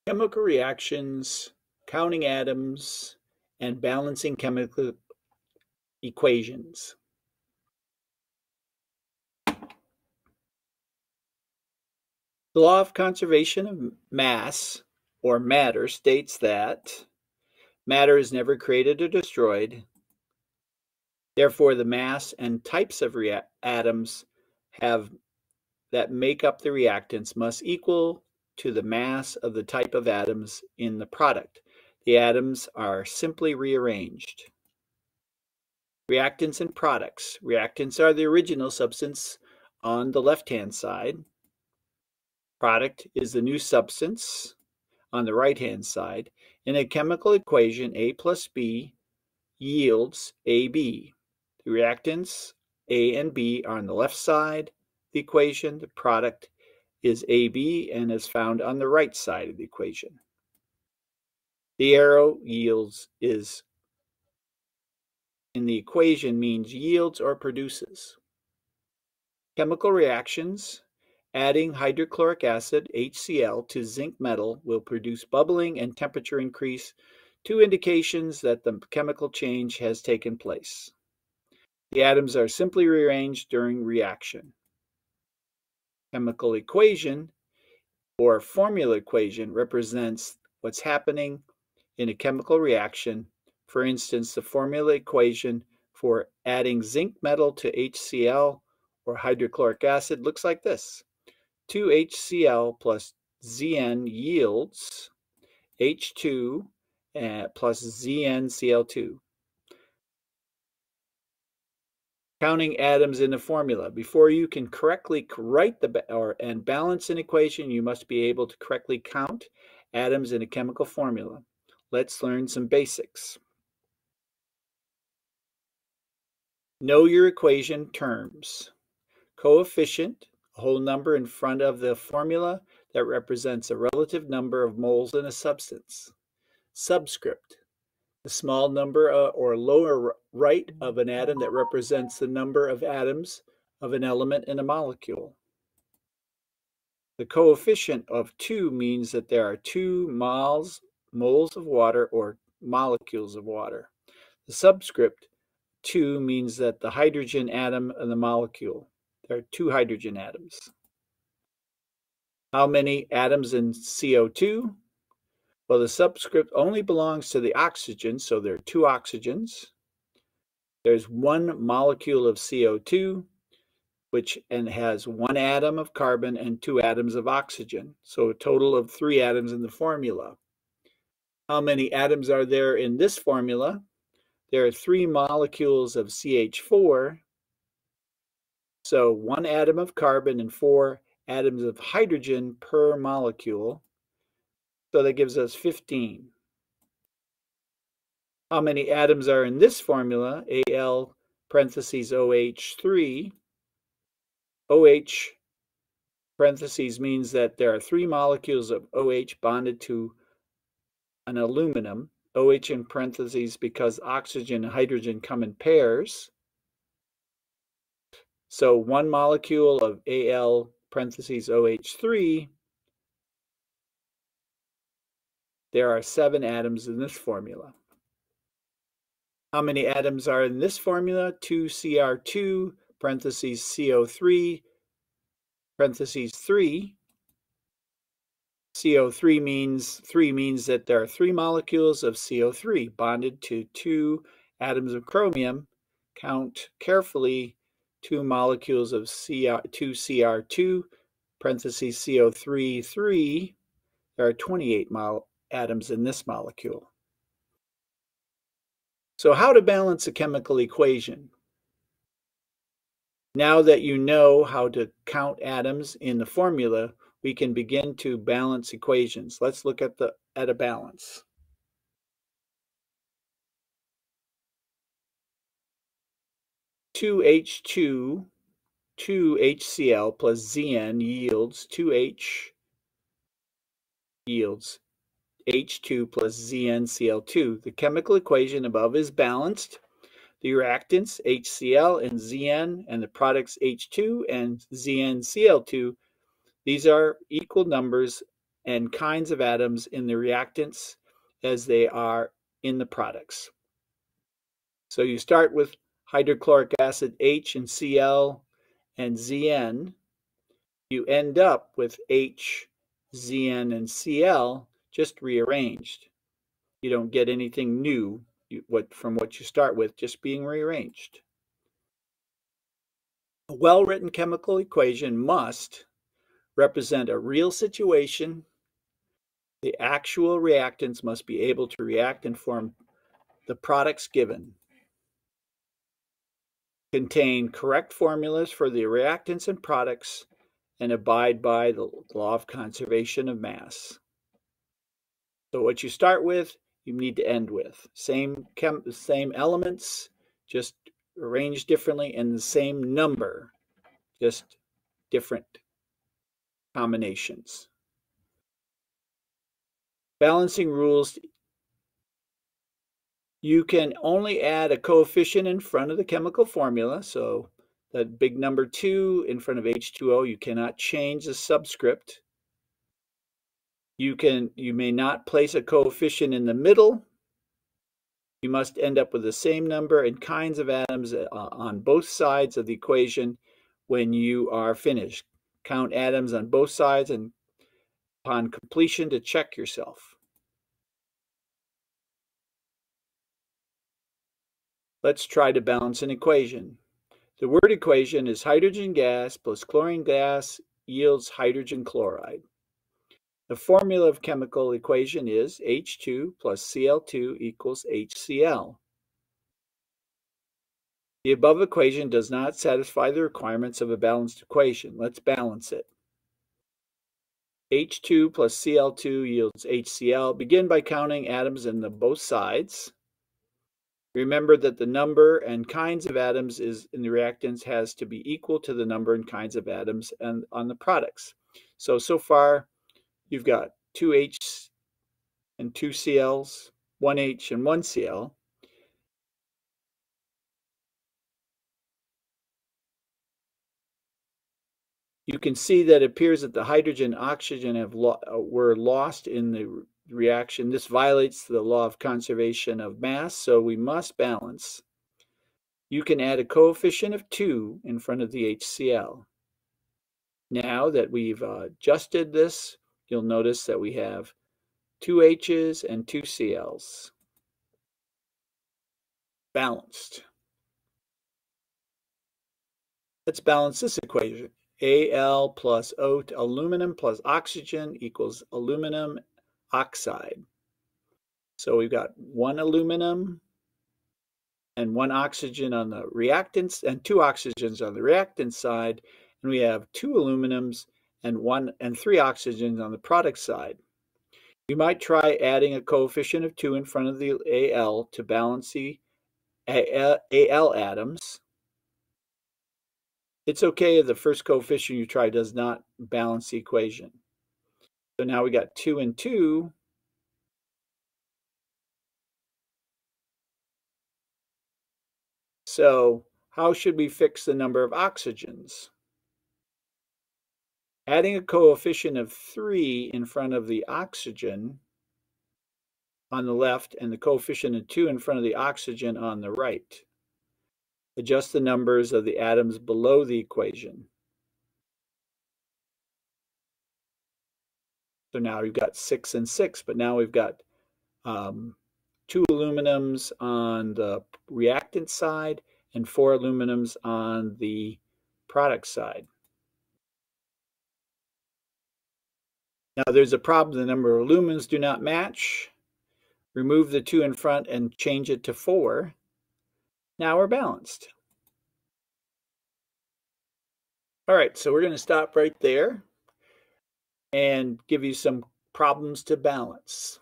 Chemical reactions, counting atoms, and balancing chemical equations. The law of conservation of mass, or matter, states that matter is never created or destroyed. Therefore, the mass and types of atoms that make up the reactants must equal to the mass of the type of atoms in the product. The atoms are simply rearranged. Reactants and products. Reactants are the original substance on the left-hand side. Product is the new substance on the right-hand side. In a chemical equation, A plus B yields AB. The reactants, A and B, are on the left side of the equation. The product is AB and is found on the right side of the equation. The arrow yields is in the equation means yields or produces. Chemical reactions. Adding hydrochloric acid, HCl, to zinc metal will produce bubbling and temperature increase, two indications that the chemical change has taken place. The atoms are simply rearranged during reaction. Chemical equation or formula equation represents what's happening in a chemical reaction. For instance, the formula equation for adding zinc metal to HCl or hydrochloric acid looks like this. 2HCl plus Zn yields H2 plus ZnCl2. Counting atoms in the formula. Before you can correctly write and balance an equation, you must be able to correctly count atoms in a chemical formula. Let's learn some basics. Know your equation terms. Coefficient, a whole number in front of the formula that represents a relative number of moles in a substance. Subscript, the small number or lower right of an atom that represents the number of atoms of an element in a molecule. The coefficient of 2 means that there are 2 moles of water or molecules of water. The subscript 2 means that the hydrogen atom in the molecule. There are 2 hydrogen atoms. How many atoms in CO2? Well, the subscript only belongs to the oxygen, so there are 2 oxygens. There's 1 molecule of CO2, which has 1 atom of carbon and 2 atoms of oxygen, so a total of 3 atoms in the formula. How many atoms are there in this formula? There are 3 molecules of CH4, so 1 atom of carbon and 4 atoms of hydrogen per molecule. So that gives us 15. How many atoms are in this formula? Al parentheses OH3. OH parentheses means that there are 3 molecules of OH bonded to an aluminum. OH in parentheses because oxygen and hydrogen come in pairs. So 1 molecule of Al parentheses OH3, there are 7 atoms in this formula. How many atoms are in this formula? 2Cr2 parentheses CO3 parentheses 3. CO3 means that there are 3 molecules of CO3 bonded to 2 atoms of chromium. Count carefully 2 molecules of 2Cr2 parentheses CO3 3. There are 28 atoms in this molecule. So how to balance a chemical equation? Now that you know how to count atoms in the formula, we can begin to balance equations. Let's look at a balance. Two H2, 2HCl plus Zn yields 2H yields H2 plus ZnCl2. The chemical equation above is balanced. The reactants HCl and Zn and the products H2 and ZnCl2, these are equal numbers and kinds of atoms in the reactants as they are in the products. So you start with hydrochloric acid H and Cl and Zn. You end up with H, Zn, and Cl just rearranged. You don't get anything new from what you start with, just being rearranged. A well-written chemical equation must represent a real situation. The actual reactants must be able to react and form the products given. Contain correct formulas for the reactants and products, and abide by the law of conservation of mass. So what you start with, you need to end with. Same elements, just arranged differently, and the same number, just different combinations. Balancing rules. You can only add a coefficient in front of the chemical formula. So that big number 2 in front of H2O, you cannot change the subscript. You may not place a coefficient in the middle. You must end up with the same number and kinds of atoms on both sides of the equation when you are finished. Count atoms on both sides and upon completion to check yourself. Let's try to balance an equation. The word equation is hydrogen gas plus chlorine gas yields hydrogen chloride. The formula of chemical equation is H2 plus Cl2 equals HCl. The above equation does not satisfy the requirements of a balanced equation. Let's balance it. H2 plus Cl2 yields HCl. Begin by counting atoms in both sides. Remember that the number and kinds of atoms in the reactants has to be equal to the number and kinds of atoms on the products. So far, you've got 2 H's and 2 Cl's, 1 H and 1 Cl. You can see that it appears that the hydrogen and oxygen were lost in the reaction. This violates the law of conservation of mass, so we must balance. You can add a coefficient of 2 in front of the HCl. Now that we've adjusted this, you'll notice that we have 2 H's and 2 Cl's. Balanced. Let's balance this equation. Al plus O, aluminum plus oxygen equals aluminum oxide. So we've got 1 aluminum and 1 oxygen on the reactants and 2 oxygens on the reactant side, and we have 2 aluminums and 3 oxygens on the product side. You might try adding a coefficient of 2 in front of the Al to balance the Al atoms. It's okay if the first coefficient you try does not balance the equation. So now we got 2 and 2. So how should we fix the number of oxygens? Adding a coefficient of 3 in front of the oxygen on the left and the coefficient of 2 in front of the oxygen on the right. Adjust the numbers of the atoms below the equation. So now we've got 6 and 6, but now we've got 2 aluminums on the reactant side and 4 aluminums on the product side. Now there's a problem. The number of aluminums do not match. Remove the 2 in front and change it to 4. Now we're balanced. All right, so we're going to stop right there and give you some problems to balance.